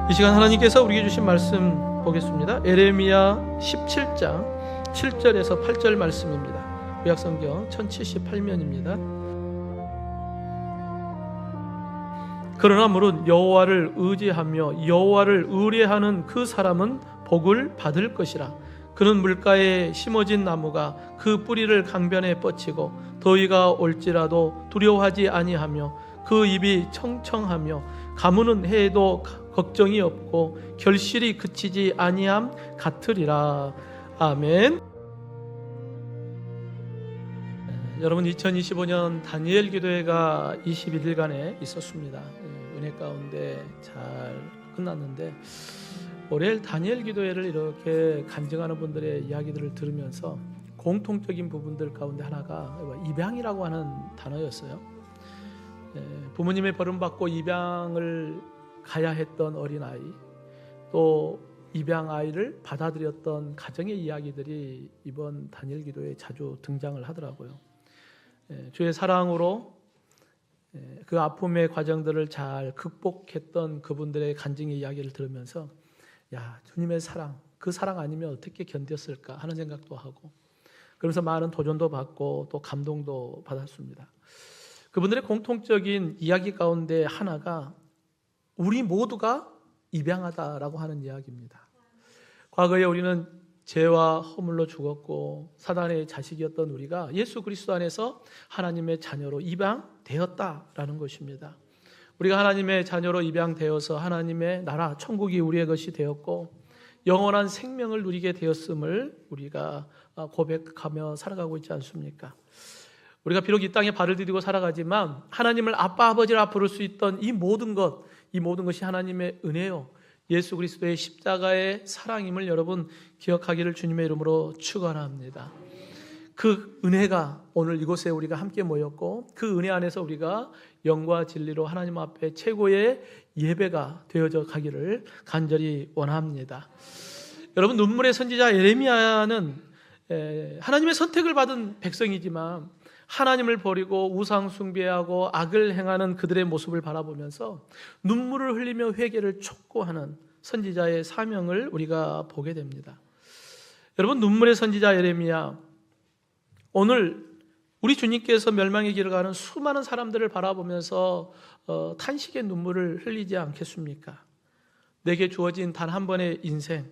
이 시간 하나님께서 우리에게 주신 말씀 보겠습니다. 에레미야 17장 7절에서 8절 말씀입니다. 구약성경 1078면입니다. 그러나 무릇 여호와를 의지하며 여호와를 의뢰하는 그 사람은 복을 받을 것이라. 그는 물가에 심어진 나무가 그 뿌리를 강변에 뻗치고 더위가 올지라도 두려워하지 아니하며 그 입이 청청하며 가무는 해에도 걱정이 없고 결실이 그치지 아니함 같으리라. 아멘. 여러분, 2025년 다니엘 기도회가 21일간에 있었습니다. 은혜 가운데 잘 끝났는데, 올해 다니엘 기도회를 이렇게 간증하는 분들의 이야기들을 들으면서 공통적인 부분들 가운데 하나가 입양이라고 하는 단어였어요. 부모님의 버림받고 입양을 가야 했던 어린아이, 또 입양 아이를 받아들였던 가정의 이야기들이 이번 다니엘 기도회에 자주 등장을 하더라고요. 주의 사랑으로 그 아픔의 과정들을 잘 극복했던 그분들의 간증의 이야기를 들으면서, 야, 주님의 사랑, 그 사랑 아니면 어떻게 견뎠을까 하는 생각도 하고, 그러면서 많은 도전도 받고 또 감동도 받았습니다. 그분들의 공통적인 이야기 가운데 하나가 우리 모두가 입양하다라고 하는 이야기입니다. 과거에 우리는 죄와 허물로 죽었고 사단의 자식이었던 우리가 예수 그리스도 안에서 하나님의 자녀로 입양되었다라는 것입니다. 우리가 하나님의 자녀로 입양되어서 하나님의 나라, 천국이 우리의 것이 되었고 영원한 생명을 누리게 되었음을 우리가 고백하며 살아가고 있지 않습니까? 우리가 비록 이 땅에 발을 디디고 살아가지만 하나님을 아빠, 아버지라 부를 수 있던 이 모든 것이 하나님의 은혜요, 예수 그리스도의 십자가의 사랑임을 여러분 기억하기를 주님의 이름으로 축원합니다. 그 은혜가 오늘 이곳에 우리가 함께 모였고, 그 은혜 안에서 우리가 영과 진리로 하나님 앞에 최고의 예배가 되어져 가기를 간절히 원합니다. 여러분, 눈물의 선지자 에레미야는 하나님의 선택을 받은 백성이지만 하나님을 버리고 우상 숭배하고 악을 행하는 그들의 모습을 바라보면서 눈물을 흘리며 회개를 촉구하는 선지자의 사명을 우리가 보게 됩니다. 여러분, 눈물의 선지자 에레미야, 오늘 우리 주님께서 멸망의 길을 가는 수많은 사람들을 바라보면서 탄식의 눈물을 흘리지 않겠습니까? 내게 주어진 단 한 번의 인생,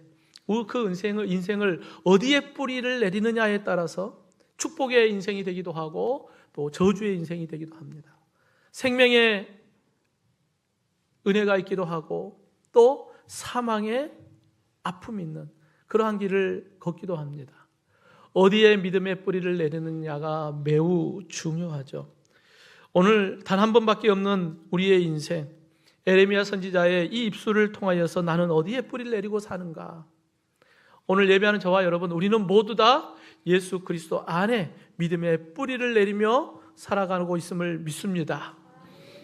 그 인생을 어디에 뿌리를 내리느냐에 따라서 축복의 인생이 되기도 하고 또 저주의 인생이 되기도 합니다. 생명의 은혜가 있기도 하고 또 사망의 아픔이 있는 그러한 길을 걷기도 합니다. 어디에 믿음의 뿌리를 내리느냐가 매우 중요하죠. 오늘 단 한 번밖에 없는 우리의 인생, 에레미야 선지자의 이 입술을 통하여서 나는 어디에 뿌리를 내리고 사는가? 오늘 예배하는 저와 여러분, 우리는 모두 다 예수 그리스도 안에 믿음의 뿌리를 내리며 살아가고 있음을 믿습니다.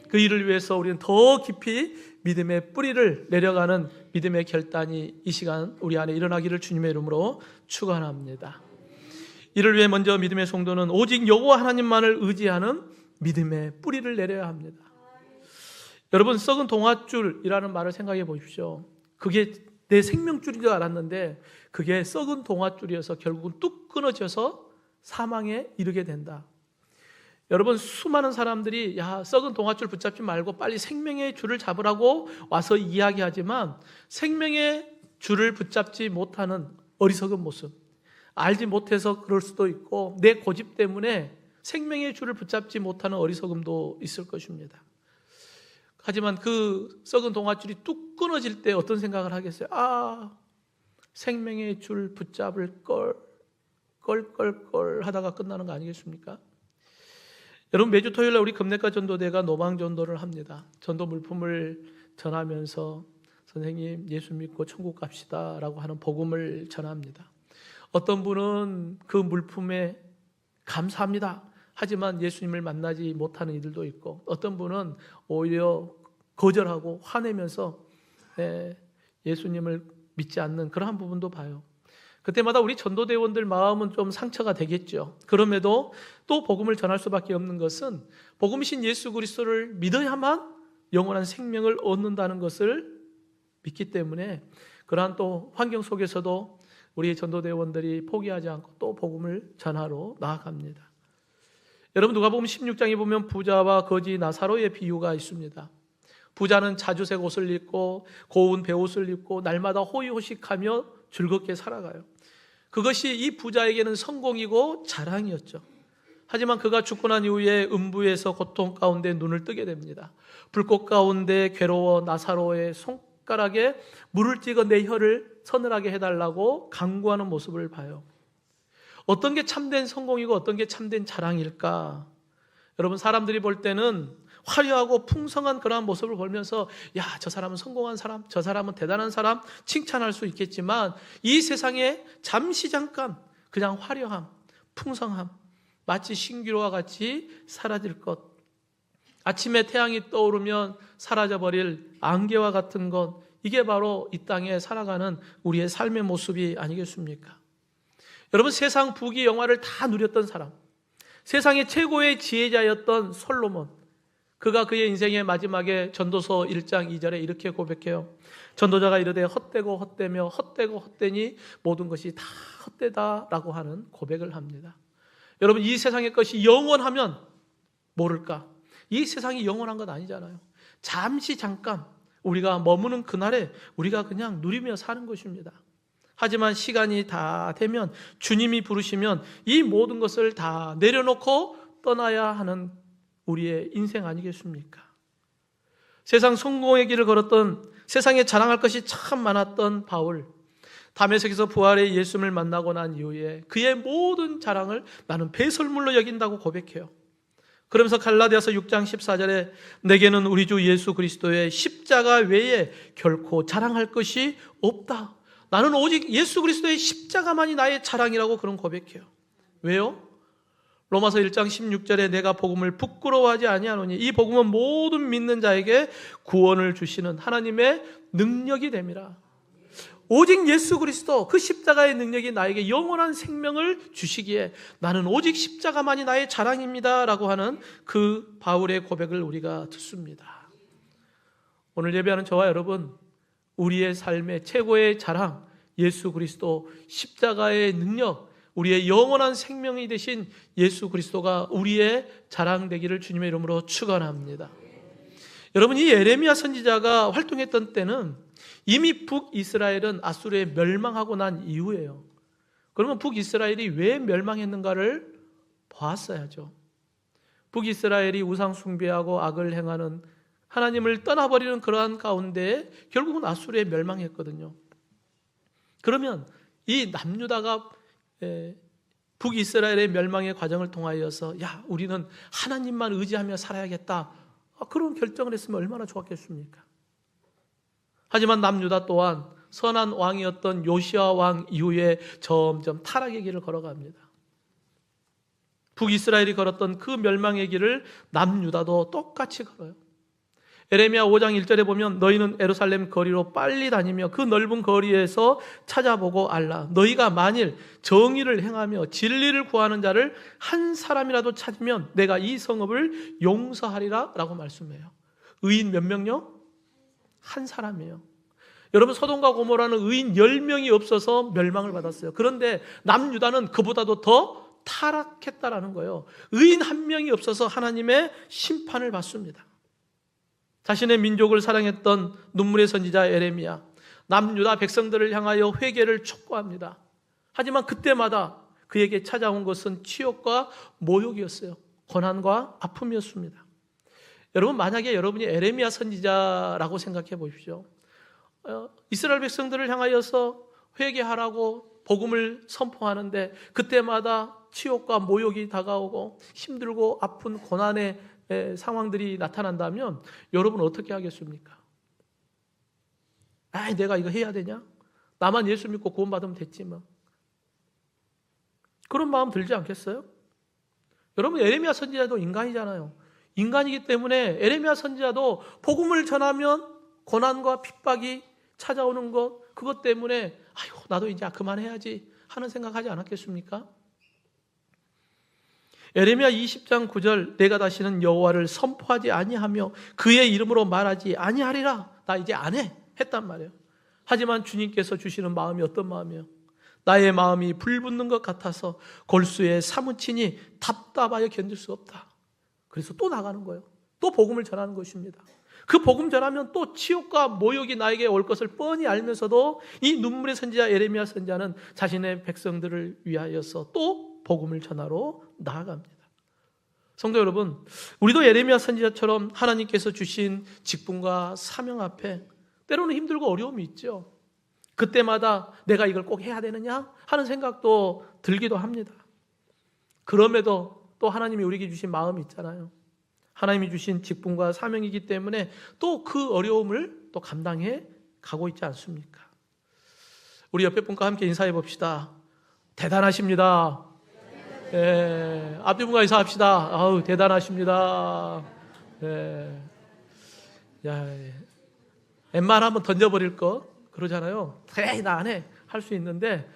그 일을 위해서 우리는 더 깊이 믿음의 뿌리를 내려가는 믿음의 결단이 이 시간 우리 안에 일어나기를 주님의 이름으로 축원합니다. 이를 위해 먼저 믿음의 성도는 오직 여호와 하나님만을 의지하는 믿음의 뿌리를 내려야 합니다. 여러분, 썩은 동아줄이라는 말을 생각해 보십시오. 그게 내 생명줄인 줄 알았는데 그게 썩은 동아줄이어서 결국은 뚝 끊어져서 사망에 이르게 된다. 여러분, 수많은 사람들이 썩은 동아줄 붙잡지 말고 빨리 생명의 줄을 잡으라고 와서 이야기하지만 생명의 줄을 붙잡지 못하는 어리석은 모습, 알지 못해서 그럴 수도 있고 내 고집 때문에 생명의 줄을 붙잡지 못하는 어리석음도 있을 것입니다. 하지만 그 썩은 동아줄이 뚝 끊어질 때 어떤 생각을 하겠어요? 생명의 줄 붙잡을 걸 하다가 끝나는 거 아니겠습니까? 여러분, 매주 토요일날 우리 금내가 전도대가 노방 전도를 합니다. 전도 물품을 전하면서 선생님, 예수 믿고 천국 갑시다 라고 하는 복음을 전합니다. 어떤 분은 그 물품에 감사합니다 하지만 예수님을 만나지 못하는 이들도 있고, 어떤 분은 오히려 거절하고 화내면서 예수님을 믿지 않는 그러한 부분도 봐요. 그때마다 우리 전도대원들 마음은 좀 상처가 되겠죠. 그럼에도 또 복음을 전할 수밖에 없는 것은 복음이신 예수 그리스도를 믿어야만 영원한 생명을 얻는다는 것을 믿기 때문에 그러한 또 환경 속에서도 우리 전도대원들이 포기하지 않고 또 복음을 전하러 나아갑니다. 여러분 누가복음 16장에 보면 부자와 거지 나사로의 비유가 있습니다. 부자는 자주색 옷을 입고 고운 베옷을 입고 날마다 호의호식하며 즐겁게 살아가요. 그것이 이 부자에게는 성공이고 자랑이었죠. 하지만 그가 죽고 난 이후에 음부에서 고통 가운데 눈을 뜨게 됩니다. 불꽃 가운데 괴로워 나사로의 손가락에 물을 찍어 내 혀를 서늘하게 해달라고 간구하는 모습을 봐요. 어떤 게 참된 성공이고 어떤 게 참된 자랑일까? 여러분 사람들이 볼 때는 화려하고 풍성한 그러한 모습을 보면서 야, 저 사람은 성공한 사람, 저 사람은 대단한 사람 칭찬할 수 있겠지만 이 세상에 잠시 잠깐 그냥 화려함, 풍성함, 마치 신기루와 같이 사라질 것, 아침에 태양이 떠오르면 사라져버릴 안개와 같은 것, 이게 바로 이 땅에 살아가는 우리의 삶의 모습이 아니겠습니까? 여러분 세상 부귀 영화를 다 누렸던 사람, 세상의 최고의 지혜자였던 솔로몬, 그가 그의 인생의 마지막에 전도서 1장 2절에 이렇게 고백해요. 전도자가 이르되 헛되고 헛되며 헛되고 헛되니 모든 것이 다 헛되다라고 하는 고백을 합니다. 여러분 이 세상의 것이 영원하면 모를까? 이 세상이 영원한 건 아니잖아요. 잠시 잠깐 우리가 머무는 그날에 우리가 그냥 누리며 사는 것입니다. 하지만 시간이 다 되면 주님이 부르시면 이 모든 것을 다 내려놓고 떠나야 하는 우리의 인생 아니겠습니까? 세상 성공의 길을 걸었던, 세상에 자랑할 것이 참 많았던 바울, 다메섹에서 부활의 예수님을 만나고 난 이후에 그의 모든 자랑을 나는 배설물로 여긴다고 고백해요. 그러면서 갈라디아서 6장 14절에 내게는 우리 주 예수 그리스도의 십자가 외에 결코 자랑할 것이 없다. 나는 오직 예수 그리스도의 십자가만이 나의 자랑이라고 그런 고백해요. 왜요? 로마서 1장 16절에 내가 복음을 부끄러워하지 아니하노니 이 복음은 모든 믿는 자에게 구원을 주시는 하나님의 능력이 됨이라. 오직 예수 그리스도 그 십자가의 능력이 나에게 영원한 생명을 주시기에 나는 오직 십자가만이 나의 자랑입니다 라고 하는 그 바울의 고백을 우리가 듣습니다. 오늘 예배하는 저와 여러분, 우리의 삶의 최고의 자랑 예수 그리스도 십자가의 능력, 우리의 영원한 생명이 되신 예수 그리스도가 우리의 자랑되기를 주님의 이름으로 축원합니다. 여러분 이 예레미야 선지자가 활동했던 때는 이미 북이스라엘은 아수르에 멸망하고 난 이후예요. 그러면 북이스라엘이 왜 멸망했는가를 보았어야죠. 북이스라엘이 우상 숭배하고 악을 행하는 하나님을 떠나버리는 그러한 가운데 결국은 아수르에 멸망했거든요. 그러면 이 남유다가 북이스라엘의 멸망의 과정을 통하여서 야, 우리는 하나님만 의지하며 살아야겠다, 그런 결정을 했으면 얼마나 좋았겠습니까? 하지만 남유다 또한 선한 왕이었던 요시아 왕 이후에 점점 타락의 길을 걸어갑니다. 북이스라엘이 걸었던 그 멸망의 길을 남유다도 똑같이 걸어요. 에레미야 5장 1절에 보면 너희는 예루살렘 거리로 빨리 다니며 그 넓은 거리에서 찾아보고 알라. 너희가 만일 정의를 행하며 진리를 구하는 자를 한 사람이라도 찾으면 내가 이 성읍을 용서하리라 라고 말씀해요. 의인 몇 명요? 한 사람이에요. 여러분 소돔과 고모라는 의인 10명이 없어서 멸망을 받았어요. 그런데 남유다는 그보다도 더 타락했다라는 거예요. 의인 한 명이 없어서 하나님의 심판을 받습니다. 자신의 민족을 사랑했던 눈물의 선지자 에레미야, 남유다 백성들을 향하여 회개를 촉구합니다. 하지만 그때마다 그에게 찾아온 것은 치욕과 모욕이었어요. 고난과 아픔이었습니다. 여러분 만약에 여러분이 에레미야 선지자라고 생각해 보십시오. 이스라엘 백성들을 향하여서 회개하라고 복음을 선포하는데 그때마다 치욕과 모욕이 다가오고 힘들고 아픈 고난의 상황들이 나타난다면 여러분 어떻게 하겠습니까? 내가 이거 해야 되냐? 나만 예수 믿고 구원받으면 됐지 뭐. 그런 마음 들지 않겠어요? 여러분 에레미야 선지자도 인간이잖아요. 인간이기 때문에 에레미야 선지자도 복음을 전하면 고난과 핍박이 찾아오는 것, 그것 때문에 나도 이제 그만해야지 하는 생각하지 않았겠습니까? 에레미야 20장 9절 내가 다시는 여호와를 선포하지 아니하며 그의 이름으로 말하지 아니하리라. 나 이제 안 해. 했단 말이에요. 하지만 주님께서 주시는 마음이 어떤 마음이에요? 나의 마음이 불붙는 것 같아서 골수에 사무치니 답답하여 견딜 수 없다. 그래서 또 나가는 거예요. 또 복음을 전하는 것입니다. 그 복음 전하면 또 치욕과 모욕이 나에게 올 것을 뻔히 알면서도 이 눈물의 선지자 예레미야 선지자는 자신의 백성들을 위하여서 또 복음을 전하러 나아갑니다. 성도 여러분, 우리도 예레미야 선지자처럼 하나님께서 주신 직분과 사명 앞에 때로는 힘들고 어려움이 있죠. 그때마다 내가 이걸 꼭 해야 되느냐 하는 생각도 들기도 합니다. 그럼에도 또 하나님이 우리에게 주신 마음이 있잖아요. 하나님이 주신 직분과 사명이기 때문에 또 그 어려움을 또 감당해 가고 있지 않습니까? 우리 옆에 분과 함께 인사해 봅시다. 대단하십니다. 예, 앞뒤 분과 인사합시다. 아우, 대단하십니다. 예. 야, 웬만 한번 던져버릴 거 그러잖아요. 에이, 나 안 해. 할 수 있는데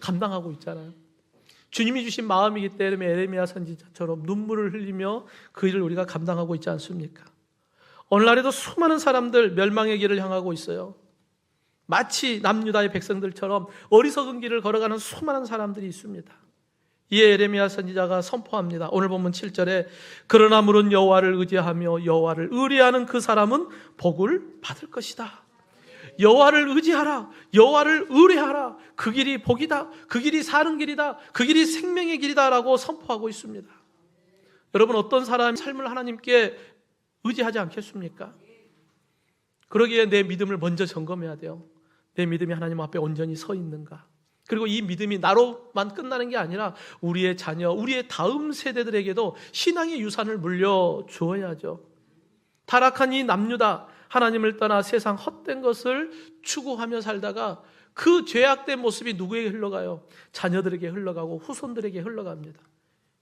감당하고 있잖아요. 주님이 주신 마음이기 때문에 예레미야 선지자처럼 눈물을 흘리며 그 일을 우리가 감당하고 있지 않습니까? 오늘날에도 수많은 사람들 멸망의 길을 향하고 있어요. 마치 남유다의 백성들처럼 어리석은 길을 걸어가는 수많은 사람들이 있습니다. 이에 예레미야 선지자가 선포합니다. 오늘 본문 7절에 그러나 물은 여호와를 의지하며 여호와를 의뢰하는 그 사람은 복을 받을 것이다. 여호와를 의지하라. 여호와를 의뢰하라. 그 길이 복이다. 그 길이 사는 길이다. 그 길이 생명의 길이다라고 선포하고 있습니다. 여러분, 어떤 사람이 삶을 하나님께 의지하지 않겠습니까? 그러기에 내 믿음을 먼저 점검해야 돼요. 내 믿음이 하나님 앞에 온전히 서 있는가? 그리고 이 믿음이 나로만 끝나는 게 아니라 우리의 자녀, 우리의 다음 세대들에게도 신앙의 유산을 물려주어야죠. 타락한 이 남유다, 하나님을 떠나 세상 헛된 것을 추구하며 살다가 그 죄악된 모습이 누구에게 흘러가요? 자녀들에게 흘러가고 후손들에게 흘러갑니다.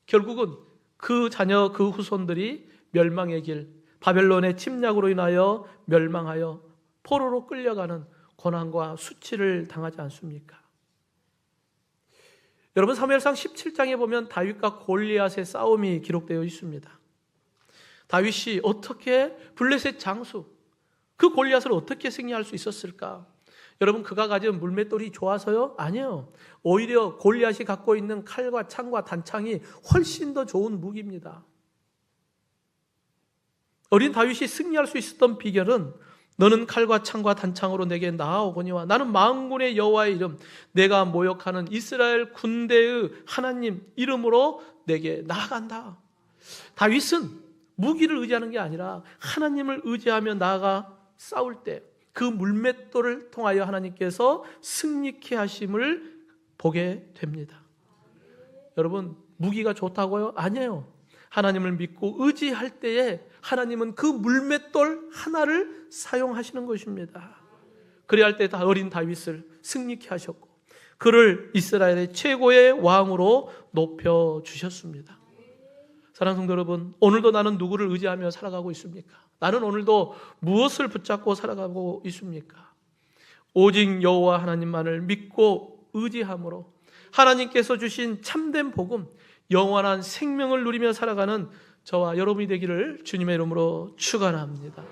결국은 그 자녀, 그 후손들이 멸망의 길, 바벨론의 침략으로 인하여 멸망하여 포로로 끌려가는 고난과 수치를 당하지 않습니까? 여러분, 사무엘상 17장에 보면 다윗과 골리앗의 싸움이 기록되어 있습니다. 다윗이 어떻게 블레셋 장수, 그 골리앗을 어떻게 승리할 수 있었을까? 여러분, 그가 가진 물맷돌이 좋아서요? 아니에요. 오히려 골리앗이 갖고 있는 칼과 창과 단창이 훨씬 더 좋은 무기입니다. 어린 다윗이 승리할 수 있었던 비결은 너는 칼과 창과 단창으로 내게 나아오거니와 나는 만군의 여호와의 이름, 내가 모욕하는 이스라엘 군대의 하나님 이름으로 내게 나아간다. 다윗은 무기를 의지하는 게 아니라 하나님을 의지하며 나아가 싸울 때 그 물맷돌을 통하여 하나님께서 승리케 하심을 보게 됩니다. 여러분, 무기가 좋다고요? 아니에요. 하나님을 믿고 의지할 때에 하나님은 그 물맷돌 하나를 사용하시는 것입니다. 그래야 할 때 어린 다윗을 승리케 하셨고 그를 이스라엘의 최고의 왕으로 높여주셨습니다. 사랑하는 성도 여러분, 오늘도 나는 누구를 의지하며 살아가고 있습니까? 나는 오늘도 무엇을 붙잡고 살아가고 있습니까? 오직 여호와 하나님만을 믿고 의지함으로 하나님께서 주신 참된 복음, 영원한 생명을 누리며 살아가는 저와 여러분이 되기를 주님의 이름으로 축원합니다.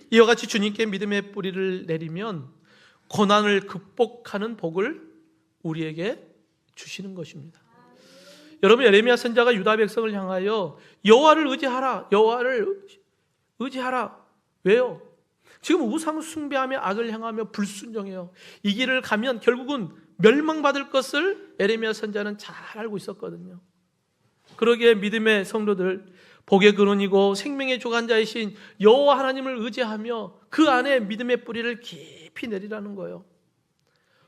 이와 같이 주님께 믿음의 뿌리를 내리면 고난을 극복하는 복을 우리에게 주시는 것입니다. 여러분, 예레미야 선지자가 유다 백성을 향하여 여호와를 의지하라, 여호와를 의지하라. 왜요? 지금 우상 숭배하며 악을 향하며 불순종해요. 이 길을 가면 결국은 멸망받을 것을 예레미야 선지자는 잘 알고 있었거든요. 그러기에 믿음의 성도들, 복의 근원이고 생명의 주관자이신 여호와 하나님을 의지하며 그 안에 믿음의 뿌리를 깊이 내리라는 거예요.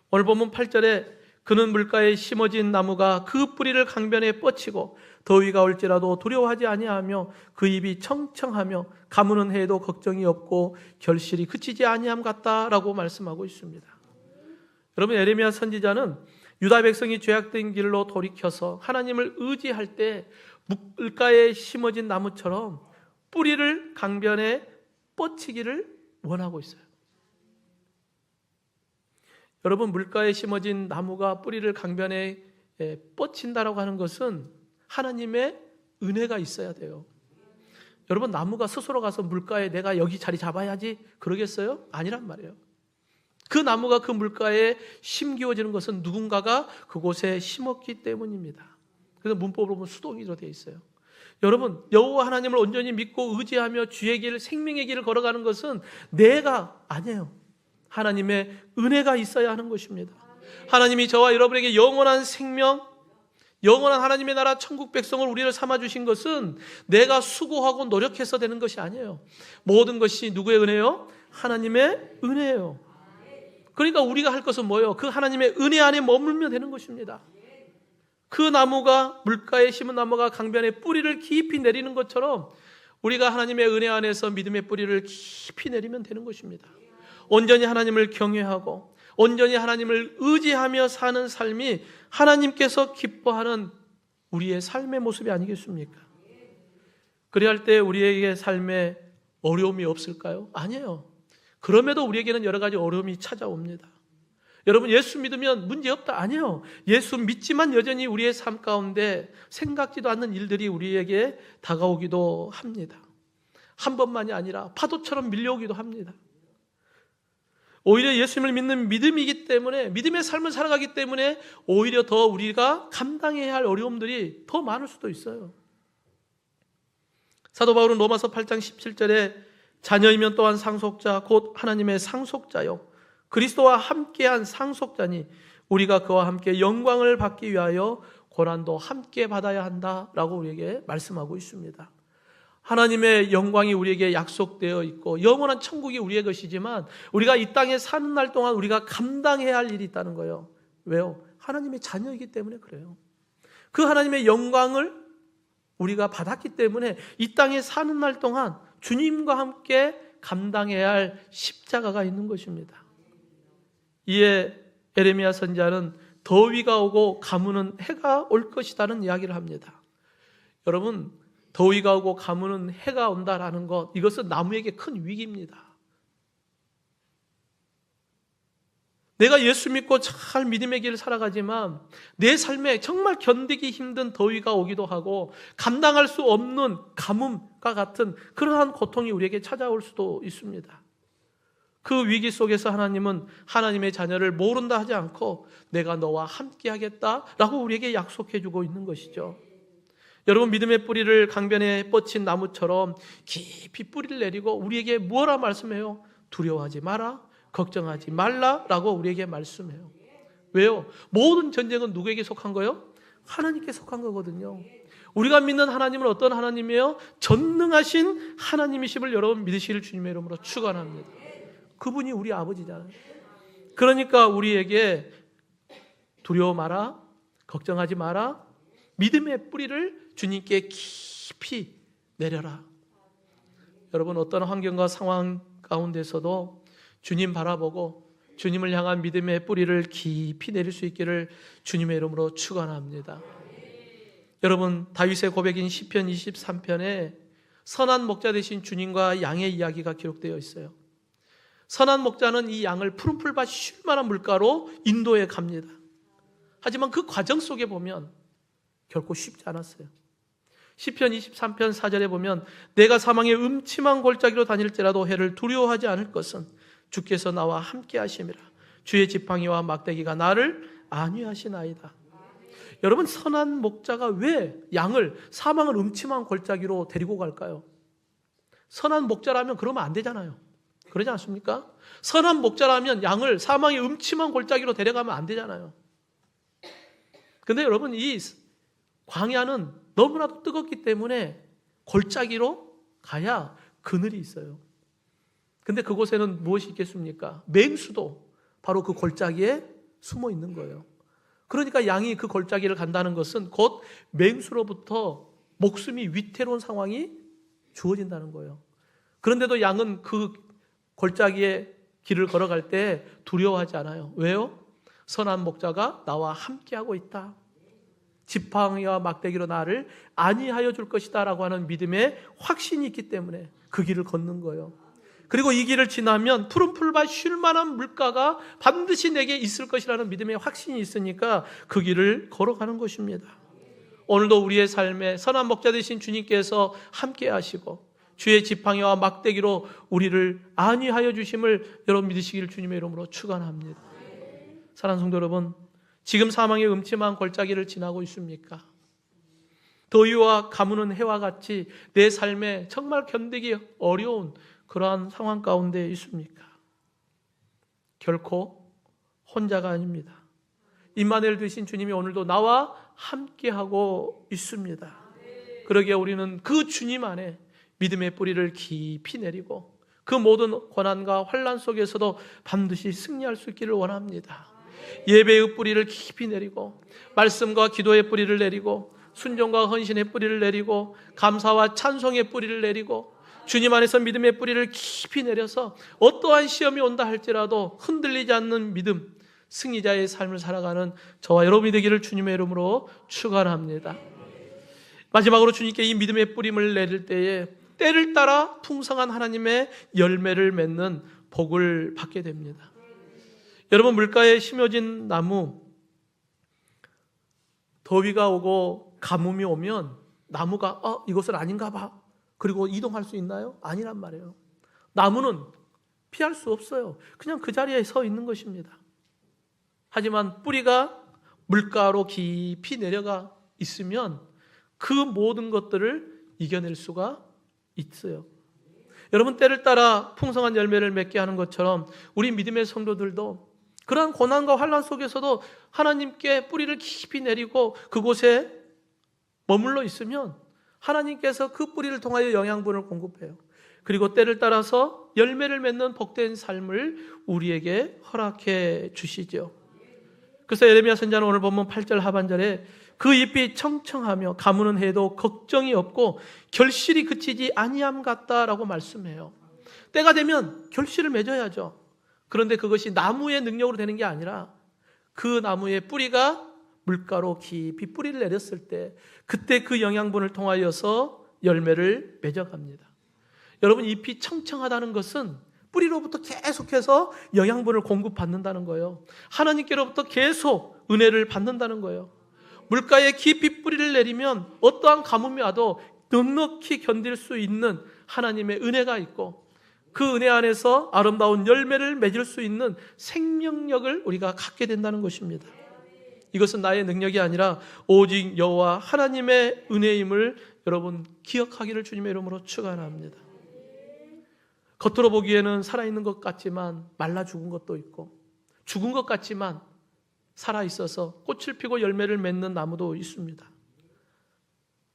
오늘 본문 8절에 그는 물가에 심어진 나무가 그 뿌리를 강변에 뻗치고 더위가 올지라도 두려워하지 아니하며 그 잎이 청청하며 가무는 해에도 걱정이 없고 결실이 그치지 아니함 같다라고 말씀하고 있습니다. 여러분, 예레미야 선지자는 유다 백성이 죄악된 길로 돌이켜서 하나님을 의지할 때 물가에 심어진 나무처럼 뿌리를 강변에 뻗치기를 원하고 있어요. 여러분, 물가에 심어진 나무가 뿌리를 강변에 뻗친다라고 하는 것은 하나님의 은혜가 있어야 돼요. 여러분, 나무가 스스로 가서 물가에 내가 여기 자리 잡아야지 그러겠어요? 아니란 말이에요. 그 나무가 그 물가에 심기워지는 것은 누군가가 그곳에 심었기 때문입니다. 그래서 문법으로 보면 수동이로 되어 있어요. 여러분, 여호와 하나님을 온전히 믿고 의지하며 주의 길, 생명의 길을 걸어가는 것은 내가 아니에요. 하나님의 은혜가 있어야 하는 것입니다. 하나님이 저와 여러분에게 영원한 생명, 영원한 하나님의 나라 천국 백성을 우리를 삼아주신 것은 내가 수고하고 노력해서 되는 것이 아니에요. 모든 것이 누구의 은혜요? 하나님의 은혜예요. 그러니까 우리가 할 것은 뭐예요? 그 하나님의 은혜 안에 머물면 되는 것입니다. 그 나무가, 물가에 심은 나무가 강변에 뿌리를 깊이 내리는 것처럼 우리가 하나님의 은혜 안에서 믿음의 뿌리를 깊이 내리면 되는 것입니다. 온전히 하나님을 경외하고 온전히 하나님을 의지하며 사는 삶이 하나님께서 기뻐하는 우리의 삶의 모습이 아니겠습니까? 그래야 할 때 우리에게 삶에 어려움이 없을까요? 아니에요. 그럼에도 우리에게는 여러 가지 어려움이 찾아옵니다. 여러분, 예수 믿으면 문제없다? 아니에요. 예수 믿지만 여전히 우리의 삶 가운데 생각지도 않는 일들이 우리에게 다가오기도 합니다. 한 번만이 아니라 파도처럼 밀려오기도 합니다. 오히려 예수님을 믿는 믿음이기 때문에, 믿음의 삶을 살아가기 때문에 오히려 더 우리가 감당해야 할 어려움들이 더 많을 수도 있어요. 사도 바울은 로마서 8장 17절에 자녀이면 또한 상속자 곧 하나님의 상속자요 그리스도와 함께한 상속자니 우리가 그와 함께 영광을 받기 위하여 고난도 함께 받아야 한다라고 우리에게 말씀하고 있습니다. 하나님의 영광이 우리에게 약속되어 있고 영원한 천국이 우리의 것이지만 우리가 이 땅에 사는 날 동안 우리가 감당해야 할 일이 있다는 거예요. 왜요? 하나님의 자녀이기 때문에 그래요. 그 하나님의 영광을 우리가 받았기 때문에 이 땅에 사는 날 동안 주님과 함께 감당해야 할 십자가가 있는 것입니다. 이에 에레미야 선지자는 더위가 오고 가무는 해가 올 것이라는 이야기를 합니다. 여러분, 더위가 오고 가무는 해가 온다라는 것, 이것은 나무에게 큰 위기입니다. 내가 예수 믿고 잘 믿음의 길을 살아가지만 내 삶에 정말 견디기 힘든 더위가 오기도 하고 감당할 수 없는 가뭄과 같은 그러한 고통이 우리에게 찾아올 수도 있습니다. 그 위기 속에서 하나님은 하나님의 자녀를 모른다 하지 않고 내가 너와 함께 하겠다라고 우리에게 약속해 주고 있는 것이죠. 여러분, 믿음의 뿌리를 강변에 뻗친 나무처럼 깊이 뿌리를 내리고 우리에게 뭐라 말씀해요? 두려워하지 마라, 걱정하지 말라라고 우리에게 말씀해요. 왜요? 모든 전쟁은 누구에게 속한 거예요? 하나님께 속한 거거든요. 우리가 믿는 하나님은 어떤 하나님이에요? 전능하신 하나님이심을 여러분 믿으실 주님의 이름으로 축원합니다. 그분이 우리 아버지잖아요. 그러니까 우리에게 두려워 마라, 걱정하지 마라, 믿음의 뿌리를 주님께 깊이 내려라. 여러분, 어떤 환경과 상황 가운데서도 주님 바라보고 주님을 향한 믿음의 뿌리를 깊이 내릴 수 있기를 주님의 이름으로 축원합니다. 여러분, 다윗의 고백인 시편 23편에 선한 목자 되신 주님과 양의 이야기가 기록되어 있어요. 선한 목자는 이 양을 푸른 풀밭 쉴 만한 물가로 인도해 갑니다. 하지만 그 과정 속에 보면 결코 쉽지 않았어요. 시편 23편 4절에 보면 내가 사망의 음침한 골짜기로 다닐지라도 해를 두려워하지 않을 것은 주께서 나와 함께 하심이라. 주의 지팡이와 막대기가 나를 안위하시나이다. 여러분, 선한 목자가 왜 양을 사망을 음침한 골짜기로 데리고 갈까요? 선한 목자라면 그러면 안 되잖아요. 그러지 않습니까? 선한 목자라면 양을 사망의 음침한 골짜기로 데려가면 안 되잖아요. 근데 여러분, 이 광야는 너무나도 뜨겁기 때문에 골짜기로 가야 그늘이 있어요. 근데 그곳에는 무엇이 있겠습니까? 맹수도 바로 그 골짜기에 숨어 있는 거예요. 그러니까 양이 그 골짜기를 간다는 것은 곧 맹수로부터 목숨이 위태로운 상황이 주어진다는 거예요. 그런데도 양은 그 골짜기의 길을 걸어갈 때 두려워하지 않아요. 왜요? 선한 목자가 나와 함께하고 있다. 지팡이와 막대기로 나를 안위하여 줄 것이다 라고 하는 믿음의 확신이 있기 때문에 그 길을 걷는 거예요. 그리고 이 길을 지나면 푸른 풀밭 쉴 만한 물가가 반드시 내게 있을 것이라는 믿음의 확신이 있으니까 그 길을 걸어가는 것입니다. 오늘도 우리의 삶에 선한 목자 되신 주님께서 함께 하시고 주의 지팡이와 막대기로 우리를 안위하여 주심을 여러분 믿으시기를 주님의 이름으로 축원합니다. 사랑하는 성도 여러분, 지금 사망의 음침한 골짜기를 지나고 있습니까? 더위와 가무는 해와 같이 내 삶에 정말 견디기 어려운 그러한 상황 가운데 있습니까? 결코 혼자가 아닙니다. 임마누엘 되신 주님이 오늘도 나와 함께하고 있습니다. 그러기에 우리는 그 주님 안에 믿음의 뿌리를 깊이 내리고 그 모든 고난과 환난 속에서도 반드시 승리할 수 있기를 원합니다. 예배의 뿌리를 깊이 내리고 말씀과 기도의 뿌리를 내리고 순종과 헌신의 뿌리를 내리고 감사와 찬송의 뿌리를 내리고 주님 안에서 믿음의 뿌리를 깊이 내려서 어떠한 시험이 온다 할지라도 흔들리지 않는 믿음, 승리자의 삶을 살아가는 저와 여러분이 되기를 주님의 이름으로 축원합니다. 마지막으로 주님께 이 믿음의 뿌림을 내릴 때에 때를 따라 풍성한 하나님의 열매를 맺는 복을 받게 됩니다. 여러분, 물가에 심어진 나무, 더위가 오고 가뭄이 오면 나무가 이것은 아닌가 봐, 그리고 이동할 수 있나요? 아니란 말이에요. 나무는 피할 수 없어요. 그냥 그 자리에 서 있는 것입니다. 하지만 뿌리가 물가로 깊이 내려가 있으면 그 모든 것들을 이겨낼 수가 있어요. 여러분, 때를 따라 풍성한 열매를 맺게 하는 것처럼 우리 믿음의 성도들도 그러한 고난과 환난 속에서도 하나님께 뿌리를 깊이 내리고 그곳에 머물러 있으면 하나님께서 그 뿌리를 통하여 영양분을 공급해요. 그리고 때를 따라서 열매를 맺는 복된 삶을 우리에게 허락해 주시죠. 그래서 예레미야 선지자는 오늘 본문 8절 하반절에 그 잎이 청청하며 가무는 해도 걱정이 없고 결실이 그치지 아니함 같다라고 말씀해요. 때가 되면 결실을 맺어야죠. 그런데 그것이 나무의 능력으로 되는 게 아니라 그 나무의 뿌리가 물가로 깊이 뿌리를 내렸을 때 그때 그 영양분을 통하여서 열매를 맺어갑니다. 여러분, 잎이 청청하다는 것은 뿌리로부터 계속해서 영양분을 공급받는다는 거예요. 하나님께로부터 계속 은혜를 받는다는 거예요. 물가에 깊이 뿌리를 내리면 어떠한 가뭄이 와도 넉넉히 견딜 수 있는 하나님의 은혜가 있고 그 은혜 안에서 아름다운 열매를 맺을 수 있는 생명력을 우리가 갖게 된다는 것입니다. 이것은 나의 능력이 아니라 오직 여호와 하나님의 은혜임을 여러분 기억하기를 주님의 이름으로 축원합니다. 겉으로 보기에는 살아있는 것 같지만 말라 죽은 것도 있고 죽은 것 같지만 살아있어서 꽃을 피고 열매를 맺는 나무도 있습니다.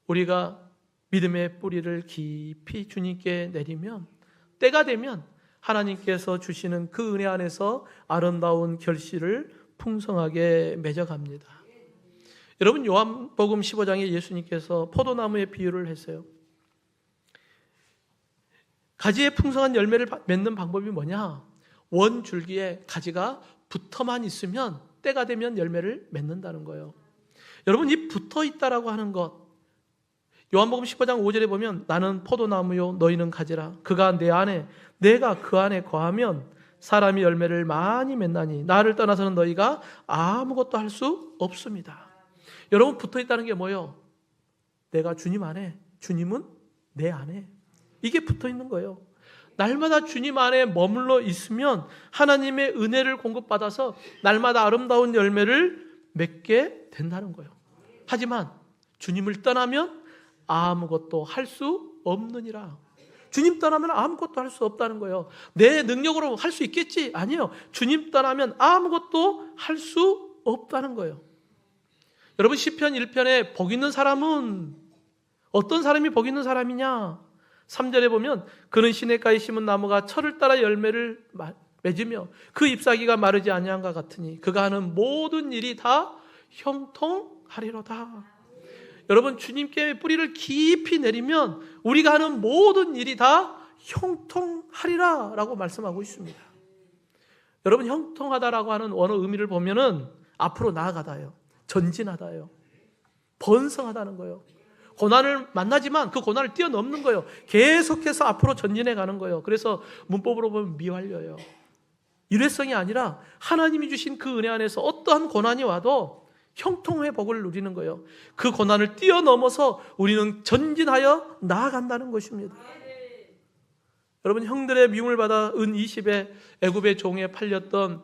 우리가 믿음의 뿌리를 깊이 주님께 내리면 때가 되면 하나님께서 주시는 그 은혜 안에서 아름다운 결실을 풍성하게 맺어갑니다. 여러분, 요한복음 15장에 예수님께서 포도나무의 비유를 했어요. 가지에 풍성한 열매를 맺는 방법이 뭐냐? 원 줄기에 가지가 붙어만 있으면 때가 되면 열매를 맺는다는 거예요. 여러분, 이 붙어 있다라고 하는 것, 요한복음 15장 5절에 보면 나는 포도나무요 너희는 가지라. 그가 내 안에 내가 그 안에 거하면 사람이 열매를 많이 맺나니 나를 떠나서는 너희가 아무것도 할 수 없습니다. 여러분, 붙어 있다는 게 뭐예요? 내가 주님 안에, 주님은 내 안에. 이게 붙어 있는 거예요. 날마다 주님 안에 머물러 있으면 하나님의 은혜를 공급받아서 날마다 아름다운 열매를 맺게 된다는 거예요. 하지만 주님을 떠나면 아무것도 할 수 없느니라. 주님 떠나면 아무것도 할 수 없다는 거예요. 내 능력으로 할 수 있겠지? 아니요. 주님 떠나면 아무것도 할 수 없다는 거예요. 여러분, 시편 1편에 복 있는 사람은 어떤 사람이 복 있는 사람이냐? 3절에 보면 그는 시냇가에 심은 나무가 철을 따라 열매를 맺으며 그 잎사귀가 마르지 아니함과 같으니 그가 하는 모든 일이 다 형통하리로다. 여러분, 주님께 뿌리를 깊이 내리면 우리가 하는 모든 일이 다 형통하리라 라고 말씀하고 있습니다. 여러분, 형통하다라고 하는 원어 의미를 보면은 앞으로 나아가다요, 전진하다요, 번성하다는 거예요. 고난을 만나지만 그 고난을 뛰어넘는 거예요. 계속해서 앞으로 전진해 가는 거예요. 그래서 문법으로 보면 미완료예요. 일회성이 아니라 하나님이 주신 그 은혜 안에서 어떠한 고난이 와도 형통의 복을 누리는 거예요. 그 고난을 뛰어넘어서 우리는 전진하여 나아간다는 것입니다. 여러분, 형들의 미움을 받아 은 20에 애굽의 종에 팔렸던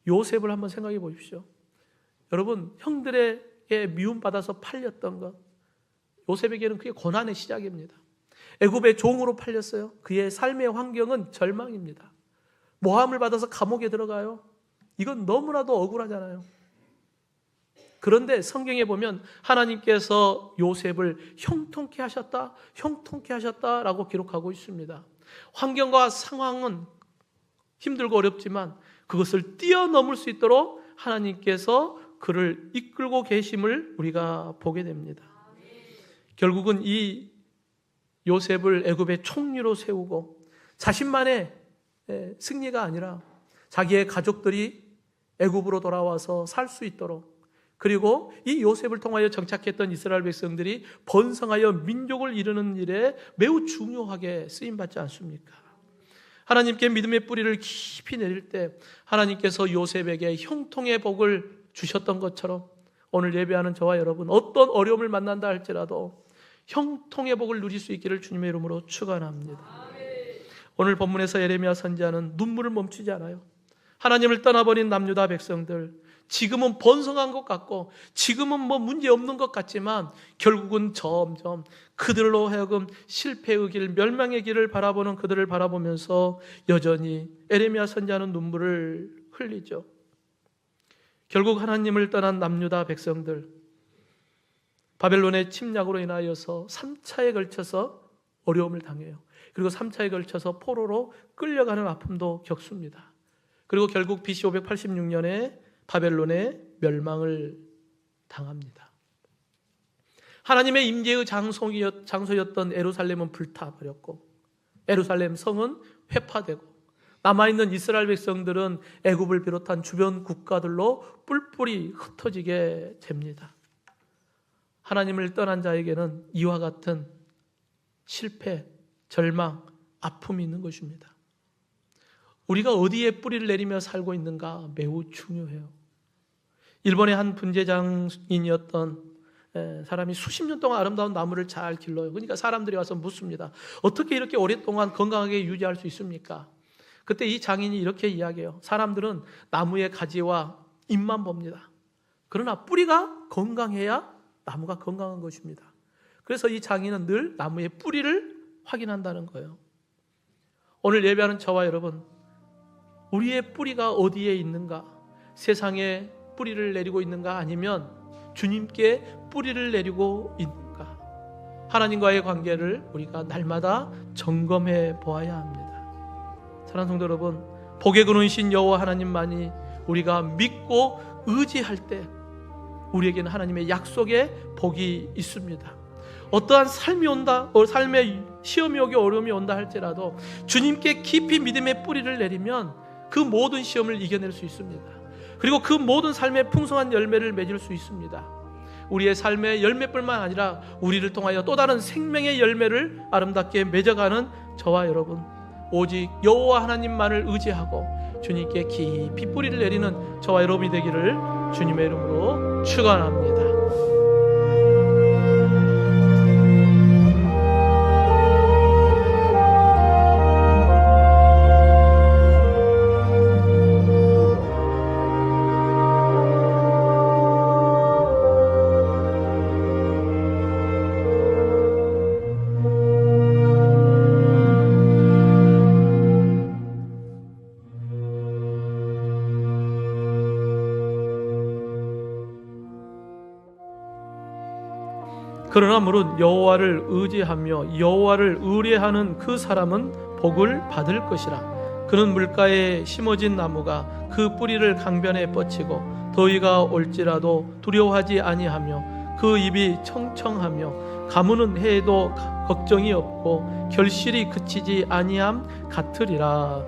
요셉을 한번 생각해 보십시오. 여러분, 형들에게 미움받아서 팔렸던 것, 요셉에게는 그게 고난의 시작입니다. 애굽의 종으로 팔렸어요. 그의 삶의 환경은 절망입니다. 모함을 받아서 감옥에 들어가요. 이건 너무나도 억울하잖아요. 그런데 성경에 보면 하나님께서 요셉을 형통케 하셨다라고 기록하고 있습니다. 환경과 상황은 힘들고 어렵지만 그것을 뛰어넘을 수 있도록 하나님께서 그를 이끌고 계심을 우리가 보게 됩니다. 결국은 이 요셉을 애굽의 총리로 세우고 자신만의 승리가 아니라 자기의 가족들이 애굽으로 돌아와서 살 수 있도록, 그리고 이 요셉을 통하여 정착했던 이스라엘 백성들이 번성하여 민족을 이루는 일에 매우 중요하게 쓰임받지 않습니까? 하나님께 믿음의 뿌리를 깊이 내릴 때 하나님께서 요셉에게 형통의 복을 주셨던 것처럼 오늘 예배하는 저와 여러분, 어떤 어려움을 만난다 할지라도 형통의 복을 누릴 수 있기를 주님의 이름으로 축원합니다. 오늘 본문에서 예레미야 선지자는 눈물을 멈추지 않아요. 하나님을 떠나버린 남유다 백성들, 지금은 번성한 것 같고 지금은 문제 없는 것 같지만 결국은 점점 그들로 하여금 실패의 길, 멸망의 길을 바라보는 그들을 바라보면서 여전히 예레미야 선지자는 눈물을 흘리죠. 결국 하나님을 떠난 남유다 백성들, 바벨론의 침략으로 인하여서 3차에 걸쳐서 어려움을 당해요. 그리고 3차에 걸쳐서 포로로 끌려가는 아픔도 겪습니다. 그리고 결국 BC 586년에 바벨론의 멸망을 당합니다. 하나님의 임재의 장소였던 예루살렘은 불타버렸고 예루살렘 성은 회파되고 남아있는 이스라엘 백성들은 애굽을 비롯한 주변 국가들로 뿔뿔이 흩어지게 됩니다. 하나님을 떠난 자에게는 이와 같은 실패, 절망, 아픔이 있는 것입니다. 우리가 어디에 뿌리를 내리며 살고 있는가 매우 중요해요. 일본의 한 분재장인이었던 사람이 수십 년 동안 아름다운 나무를 잘 길러요. 그러니까 사람들이 와서 묻습니다. 어떻게 이렇게 오랫동안 건강하게 유지할 수 있습니까? 그때 이 장인이 이렇게 이야기해요. 사람들은 나무의 가지와 잎만 봅니다. 그러나 뿌리가 건강해야 나무가 건강한 것입니다. 그래서 이 장인은 늘 나무의 뿌리를 확인한다는 거예요. 오늘 예배하는 저와 여러분, 우리의 뿌리가 어디에 있는가? 세상에 뿌리를 내리고 있는가? 아니면 주님께 뿌리를 내리고 있는가? 하나님과의 관계를 우리가 날마다 점검해 보아야 합니다. 사랑하는 성도 여러분, 복의 근원이신 여호와 하나님만이 우리가 믿고 의지할 때 우리에게는 하나님의 약속의 복이 있습니다. 어떠한 삶이 온다, 삶의 시험이 오기 어려움이 온다 할지라도 주님께 깊이 믿음의 뿌리를 내리면 그 모든 시험을 이겨낼 수 있습니다. 그리고 그 모든 삶의 풍성한 열매를 맺을 수 있습니다. 우리의 삶의 열매뿐만 아니라 우리를 통하여 또 다른 생명의 열매를 아름답게 맺어가는 저와 여러분, 오직 여호와 하나님만을 의지하고 주님께 깊이 뿌리를 내리는 저와 여러분이 되기를 주님의 이름으로 축원합니다. 그러나 무릇 여호와를 의지하며 여호와를 의뢰하는 그 사람은 복을 받을 것이라. 그는 물가에 심어진 나무가 그 뿌리를 강변에 뻗치고 더위가 올지라도 두려워하지 아니하며 그 잎이 청청하며 가무는 해에도 걱정이 없고 결실이 그치지 아니함 같으리라.